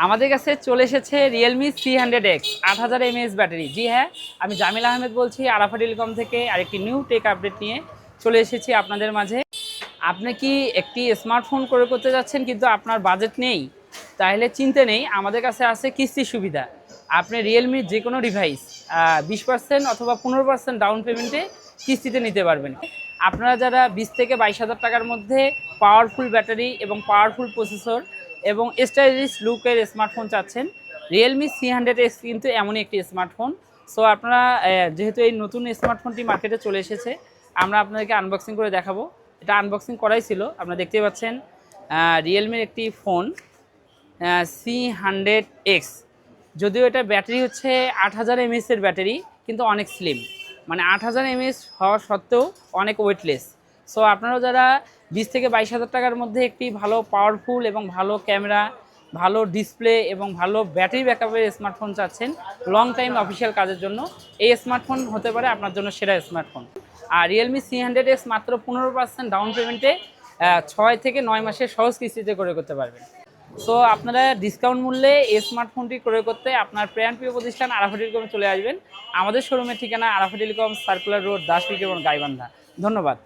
আমাদের কাছে চলে এসেছে রিয়েলমি 300X 8000 mAh ব্যাটারি। জি হ্যাঁ, আমি জামিল আহমেদ বলছি আরাফা টেলিকম থেকে। আরেকটি নিউ টেক আপডেট নিয়ে চলে এসেছি আপনাদের মাঝে। আপনি কি একটি স্মার্টফোন ক্রয় করতে যাচ্ছেন কিন্তু আপনার বাজেট নেই? তাহলে চিন্তা নেই, আমাদের কাছে আছে কিস্তির সুবিধা। আপনি রিয়েলমির যে কোনো ডিভাইস 20% অথবা 15% ডাউন পেমেন্টে কিস্তিতে নিতে পারবেন। আপনারা যারা 20 থেকে 22,000 টাকার মধ্যে পাওয়ারফুল ব্যাটারি এবং পাওয়ারফুল প্রসেসর এবং স্টাইলিশ লুকের স্মার্টফোন চাচ্ছেন, রিয়েলমি 300X কিন্তু এমনই একটি স্মার্টফোন। সো আপনারা যেহেতু এই নতুন স্মার্টফোনটি মার্কেটে চলে এসেছে, আমরা আপনাদেরকে আনবক্সিং করে দেখাবো। এটা আনবক্সিং করাই ছিল, আপনারা দেখতেই পাচ্ছেন রিয়েলমির একটি ফোন C100X। যদিও এটা ব্যাটারি হচ্ছে 8000 mAh ব্যাটারি, কিন্তু অনেক স্লিম, মানে 8000 mAh হওয়া সত্ত্বেও অনেক ওয়েটলেস। সো আপনারাও যারা 20 থেকে 22,000 টাকার মধ্যে একটি ভালো পাওয়ারফুল এবং ভালো ক্যামেরা, ভালো ডিসপ্লে এবং ভালো ব্যাটারি ব্যাকআপের স্মার্টফোন চাচ্ছেন লং টাইম অফিসিয়াল কাজের জন্য, এই স্মার্টফোন হতে পারে আপনার জন্য সেরা স্মার্টফোন। আর রিয়েলমি 300X মাত্র 15% ডাউন পেমেন্টে 6 থেকে 9 মাসের সহজ কিস্তিতে করে করতে পারবেন। সো আপনারা ডিসকাউন্ট মূল্যে এই স্মার্টফোনটি ক্রয় করতে আপনার প্রিয় প্রতিষ্ঠান আরাফা টেলিকমে চলে আসবেন। আমাদের শোরুমের ঠিকানা আরাফা টেলিকম, সার্কুলার রোড, দাসপিঠ এবং গাইবান্ধা। ধন্যবাদ।